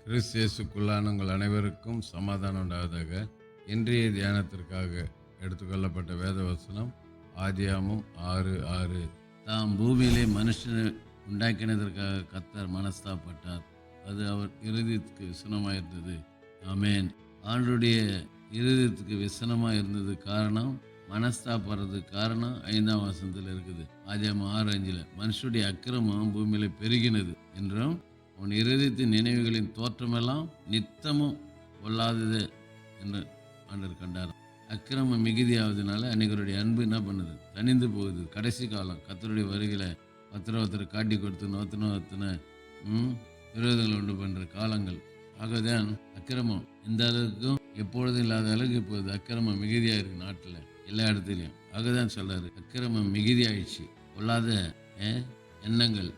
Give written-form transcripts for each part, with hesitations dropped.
கிறிஸ்து இயேசுக்குள்ளான உங்கள் அனைவருக்கும் சமாதானம் உண்டாவதாக. இன்றைய தியானத்திற்காக எடுத்துக்கொள்ளப்பட்ட வேத வசனம் ஆதியாகமம் 6:6. தாம் பூமியிலே மனுஷனை உண்டாக்கினதற்காக கர்த்தர் மனஸ்தாப்பட்டார், அது அவர் இருதயத்துக்கு விசனமாக இருந்தது. ஆமேன். ஆண்டுடைய இருதயத்துக்கு விசனமாக இருந்தது காரணம், மனஸ்தாப்படுறதுக்கு காரணம் 5ஆம் வசனத்தில் இருக்குது. ஆதியாகமம் 6:5 மனுஷனுடைய அக்கிரமம் பூமியில பெருகினது என்றும் உன் இருதயத்தின் நினைவுகளின் தோற்றமெல்லாம் நித்தமும் பொல்லாதது என்று ஆண்டவர் கண்டார். அக்கிரமம் மிகுதியாவதுனால அன்னைக்கருடைய அன்பு என்ன பண்ணுது, தனிந்து போகுது. கடைசி காலம் கர்த்தருடைய வருகையில் ஒருத்தர் காட்டி கொடுத்து நோத்தின விரோதங்கள் உண்டு பண்ணுற காலங்கள். ஆகதான் அக்கிரமம் இந்த அளவுக்கும் எப்பொழுதும் இல்லாத அளவுக்கு இப்போது அக்கிரமம் மிகுதியாக இருக்கு நாட்டில், எல்லா இடத்துலையும். ஆகதான் சொல்றாரு, அக்கிரமம் மிகுதியாயிடுச்சு, பொல்லாத எண்ணங்கள்.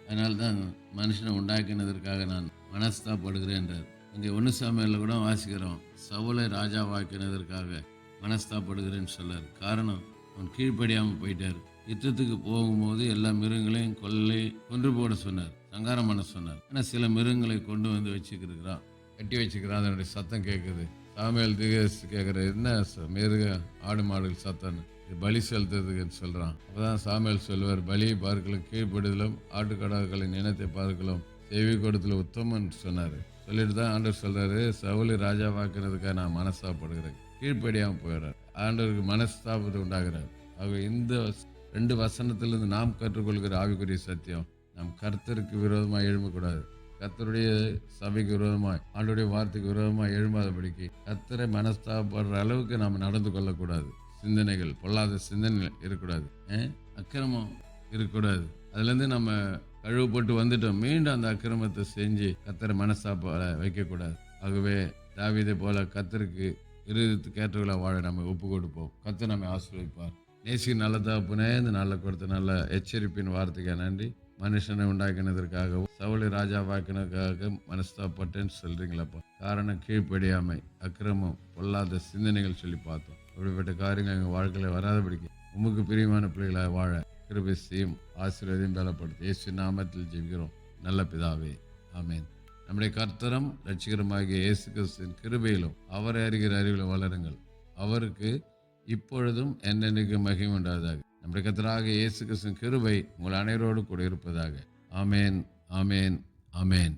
அதனால்தான் மனுஷனை உண்டாக்கினதற்காக நான் மனஸ்தாப்படுகிறேன் என்றார். இங்கே 1 சாமுவேலில் கூட வாசிக்கிறோம், சவுலை ராஜாவாக்கினதற்காக மனஸ்தாப்படுகிறேன்னு சொல்லார். காரணம், அவன் கீழ்ப்படியாமல் போயிட்டார். யுத்தத்துக்கு போகும்போது எல்லா மிருகங்களையும் கொன்று போட சொன்னார், சங்காரம் பண்ண சொன்னார். ஆனால் சில மிருகங்களை கொண்டு வந்து வச்சுக்கிறான், கட்டி வச்சுக்கிறான். அதனுடைய சத்தம் கேட்குது. சாமுவேல் தீர்க்கதரிசி கேட்குற, என்ன மிருக ஆடு மாடுகள் சத்தம்னு, பலி செலுத்துறதுக்குன்னு சொல்கிறான். அப்போதான் சாமுவேல் சொல்லுவார், பலியை பார்க்கலாம் கீழ்ப்படுதலும் ஆட்டுக்கடாக்களின் இனத்தை பார்க்கலாம் செவி கொடுத்துல உத்தமன் சொன்னார். சொல்லிட்டு தான் ஆண்டவர் சொல்கிறாரு, சவுலை ராஜாவாக்குறதுக்காக நான் மனஸ்தாப்படுகிறேன். கீழ்ப்படியாமல் போயிடுறார், ஆண்டவருக்கு மனஸ்தாபத்தை உண்டாகிறார். ஆக இந்த 2 வசனத்திலிருந்து நாம் கற்றுக்கொள்கிற ஆவிக்குரிய சத்தியம், நாம் கர்த்தருக்கு விரோதமாக எழும்பக்கூடாது. கர்த்தருடைய சபைக்கு விரோதமாய், ஆண்டுடைய வார்த்தைக்கு விரோதமாக எழும்பாதபடிக்கு கர்த்தரை மனஸ்தாபப்படுற அளவுக்கு நாம் நடந்து கொள்ளக்கூடாது. சிந்தனைகள், பொல்லாத சிந்தனை இருக்கக்கூடாது, அக்கிரமம் இருக்கக்கூடாது. அதுலேருந்து நம்ம கழுவு போட்டு வந்துட்டோம், மீண்டும் அந்த அக்கிரமத்தை செஞ்சு கர்த்தரை மனஸ்தாப வைக்கக்கூடாது. ஆகவே தாவீதை போல கர்த்தருக்கு இருதயத்துக்கு ஏற்றவர்களாக வாழ நம்ம ஒப்பு கொடுப்போம். கர்த்தர் நம்மை ஆசீர்வதிப்பார். நேசி நல்ல தகப்பனே, இந்த நல்ல கொடுத்த நல்ல எச்சரிப்பின் வார்த்தைக்கு நன்றி. மனுஷனை உண்டாக்கினதற்காக, சவுலை ராஜாவாக்கினதுக்காக மனஸ்தாப்பட்டேன்னு சொல்றீங்களப்பா. காரணம் கீழ்ப்படியாமை, அக்கிரமம், பொல்லாத சிந்தனைகள் சொல்லி பார்த்தோம். அப்படிப்பட்ட காரியங்கள் எங்கள் வாழ்க்கையில் வராதபடிக்கு உமக்கு பிரியமான பிள்ளைகளாக வாழ கிருபை செய்யும், ஆசீர்வாதம் பலப்படுத்தும். இயேசு நாமத்தில் ஜெபிக்கிறோம் நல்ல பிதாவே, ஆமேன். நம்முடைய கர்த்தரும் ரட்சிகரமாகிய இயேசு கிறிஸ்துவின் கிருபையிலும் அவரை அறிகிற அறிவிலும் வளருங்கள். அவருக்கு இப்பொழுதும் என்னென்னைக்கு மகிமை உண்டாவதாக. நம்முடைய கர்த்தராக இயேசு கிறிஸ்துவின் கிருபை உங்கள் அனைவரோடு கூட இருப்பதாக. ஆமேன், ஆமேன், ஆமேன்.